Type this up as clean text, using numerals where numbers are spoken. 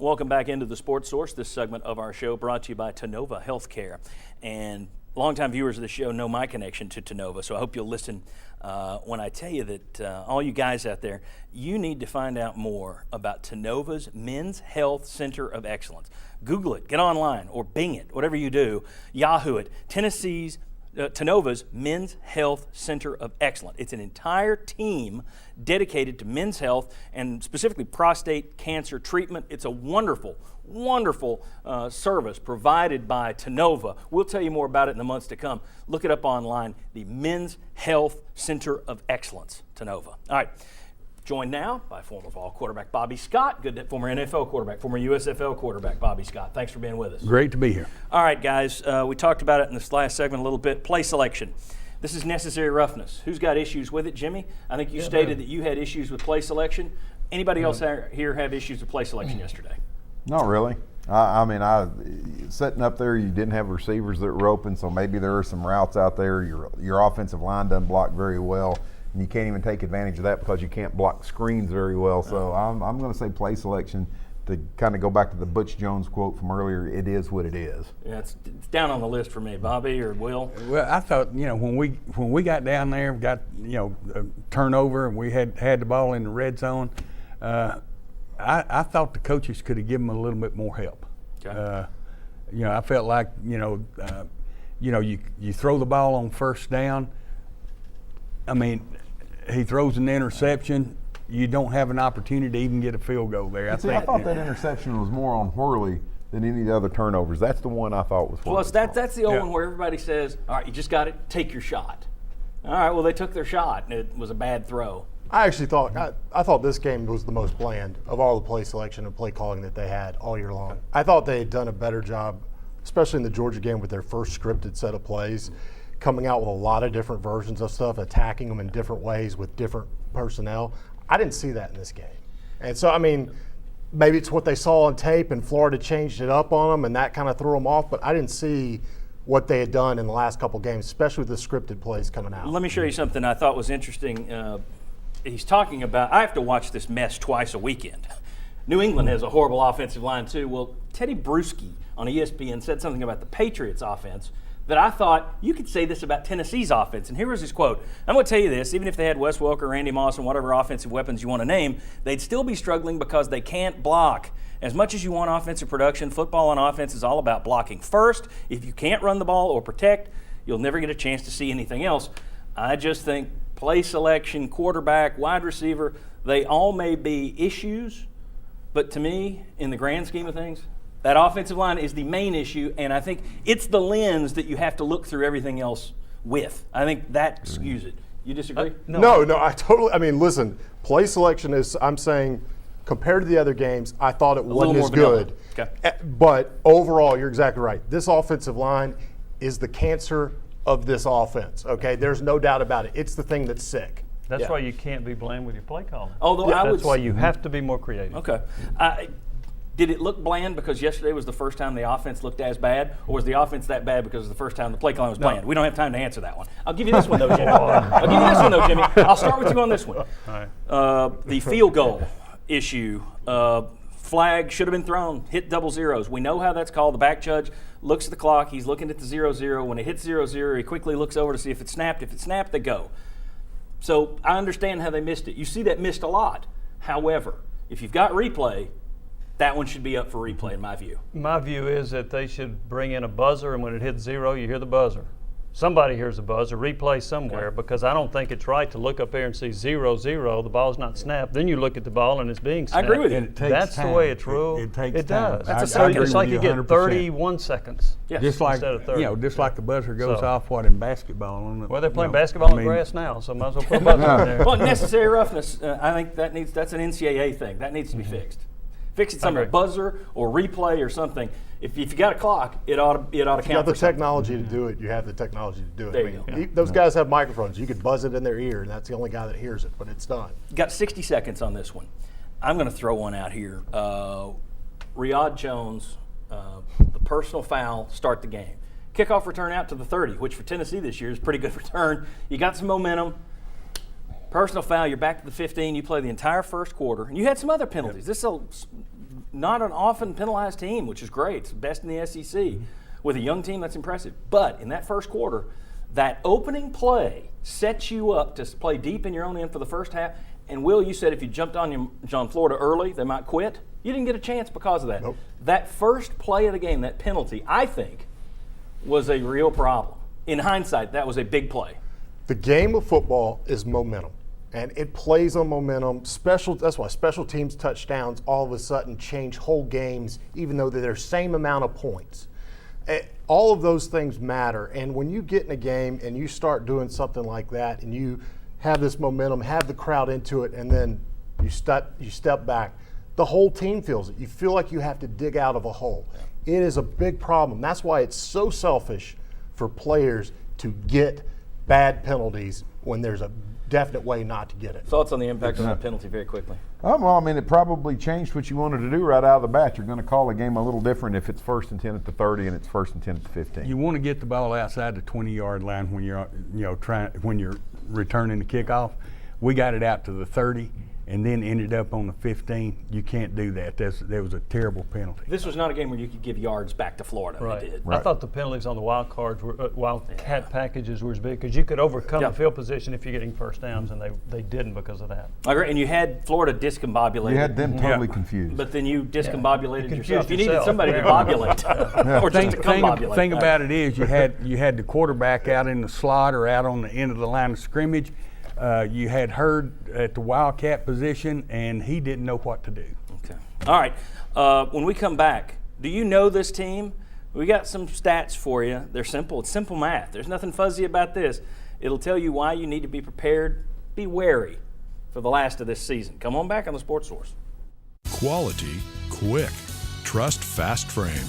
Welcome back into the Sports Source. This segment of our show brought to you by Tennova Healthcare. And longtime viewers of the show know my connection to Tennova, so I hope you'll listen when I tell you that all you guys out there, you need to find out more about Tennova's Men's Health Center of Excellence. Google it, get online, or Bing it, whatever you do, Yahoo it. Tennova's Men's Health Center of Excellence. It's an entire team dedicated to men's health and specifically prostate cancer treatment. It's a wonderful, wonderful service provided by Tennova. We'll tell you more about it in the months to come. Look it up online, the Men's Health Center of Excellence, Tennova. All right. Joined now by former Vol quarterback Bobby Scott, former NFL quarterback, former USFL quarterback Bobby Scott. Thanks for being with us. Great to be here. All right, guys, we talked about it in this last segment a little bit. Play selection. This is necessary roughness. Who's got issues with it, Jimmy? I think you stated that you had issues with play selection. Anybody else here have issues with play selection yesterday? Not really. I mean, sitting up there, you didn't have receivers that were open, so maybe there are some routes out there. Your offensive line doesn't block very well. And you can't even take advantage of that because you can't block screens very well. So I'm going to say play selection, to kind of go back to the Butch Jones quote from earlier, it is what it is. Yeah, it's down on the list for me. Bobby or Will? Well, I thought, when we got down there, got, a turnover, and we had the ball in the red zone, I thought the coaches could have given them a little bit more help. Okay. I felt like, you throw the ball on first down. I mean, he throws an interception. You don't have an opportunity to even get a field goal there. I thought that interception was more on Worley than any of the other turnovers. That's the one I thought was. Plus, that's the old one where everybody says, all right, you just got to take your shot. All right, well, they took their shot, and it was a bad throw. I actually thought I thought this game was the most bland of all the play selection and play calling that they had all year long. I thought they had done a better job, especially in the Georgia game with their first scripted set of plays, coming out with a lot of different versions of stuff, attacking them in different ways with different personnel. I didn't see that in this game. And so, I mean, maybe it's what they saw on tape and Florida changed it up on them and that kind of threw them off, but I didn't see what they had done in the last couple games, especially with the scripted plays coming out. Let me show you something I thought was interesting. He's talking about, I have to watch this mess twice a weekend. New England has a horrible offensive line too. Well, Teddy Bruschi on ESPN said something about the Patriots offense that I thought you could say this about Tennessee's offense. And here was his quote. I'm going to tell you this, even if they had Wes Welker, Randy Moss, and whatever offensive weapons you want to name, they'd still be struggling because they can't block. As much as you want offensive production, football on offense is all about blocking first. If you can't run the ball or protect, you'll never get a chance to see anything else. I just think play selection, quarterback, wide receiver, they all may be issues, but to me, in the grand scheme of things, that offensive line is the main issue, and I think it's the lens that you have to look through everything else with. I think that skews it. You disagree? No, I mean, listen, play selection is, I'm saying, compared to the other games, I thought it wasn't as good. Okay. But overall, you're exactly right. This offensive line is the cancer of this offense, okay? There's no doubt about it. It's the thing that's sick. That's why you can't be bland with your play calling. Although That's why you have to be more creative. Okay. Did it look bland because yesterday was the first time the offense looked as bad, or was the offense that bad because it was the first time the play calling was bland? We don't have time to answer that one. I'll give you this one, though, Jimmy. I'll start with you on this one. All right. The field goal issue. Flag should have been thrown, hit double zeros. We know how that's called. The back judge looks at the clock. He's looking at the 0-0. When it hits 0-0, he quickly looks over to see if it snapped. If it snapped, they go. So I understand how they missed it. You see that missed a lot. However, if you've got replay, that one should be up for replay in my view. My view is that they should bring in a buzzer, and when it hits 0, you hear the buzzer. Somebody hears a buzzer, replay somewhere, because I don't think it's right to look up there and see 0-0, the ball's not snapped. Then you look at the ball and it's being snapped. I agree with you. That's the way it's ruled. It takes it time. does. That's a second. It's like you get 100%. 31 seconds. Yes. Just like, instead of 30. just like the buzzer goes off in basketball. Well, they're playing basketball on grass now, so might as well put a buzzer in there. Well, necessary roughness, I think that's an NCAA thing. That needs to be fixed. Fix it somewhere, buzzer or replay or something. If you got a clock, it ought to count. You got the for something. technology to do it. You have the technology to do it. There you go. Those guys have microphones. You could buzz it in their ear, and that's the only guy that hears it, but it's done. Got 60 seconds on this one. I'm going to throw one out here. Riyad Jones, the personal foul, start the game. Kickoff return out to the 30, which for Tennessee this year is a pretty good return. You got some momentum. Personal foul, you're back to the 15. You play the entire first quarter. And you had some other penalties. This is not an often penalized team, which is great. It's the best in the SEC. With a young team, that's impressive. But in that first quarter, that opening play sets you up to play deep in your own end for the first half. And Will, you said if you jumped on Florida early, they might quit. You didn't get a chance because of that. Nope. That first play of the game, that penalty, I think, was a real problem. In hindsight, that was a big play. The game of football is momentum, and it plays on momentum. That's why special teams touchdowns all of a sudden change whole games, even though they're the same amount of points. All of those things matter, and when you get in a game and you start doing something like that, and you have this momentum, have the crowd into it, and then you step back, the whole team feels it. You feel like you have to dig out of a hole. It is a big problem. That's why it's so selfish for players to get bad penalties when there's a definite way not to get it. Thoughts on the impact of that penalty very quickly? Well, I mean, it probably changed what you wanted to do right out of the bat. You're going to call a game a little different if it's 1st and 10 at the 30 and it's 1st and 10 at the 15. You want to get the ball outside the 20-yard line when you're, when you're returning the kickoff. We got it out to the 30 and then ended up on the 15. You can't do that. That was a terrible penalty. This was not a game where you could give yards back to Florida. Right. They did. I thought the penalties on the wild cards were wildcat packages were as big because you could overcome Yeah. the field position if you're getting first downs, and they didn't because of that. I agree. And you had Florida discombobulated. You had them totally confused. But then you discombobulated You yourself. confused You needed yourself. somebody to bobulate, or just to combobulate. Thing about it is you had the quarterback out in the slot or out on the end of the line of scrimmage. You had Hurd at the wildcat position, and he didn't know what to do. Okay. All right. When we come back, do you know this team? We got some stats for you. They're simple. It's simple math. There's nothing fuzzy about this. It'll tell you why you need to be prepared. Be wary for the last of this season. Come on back on the Sports Source. Quality, quick. Trust Fast Frame.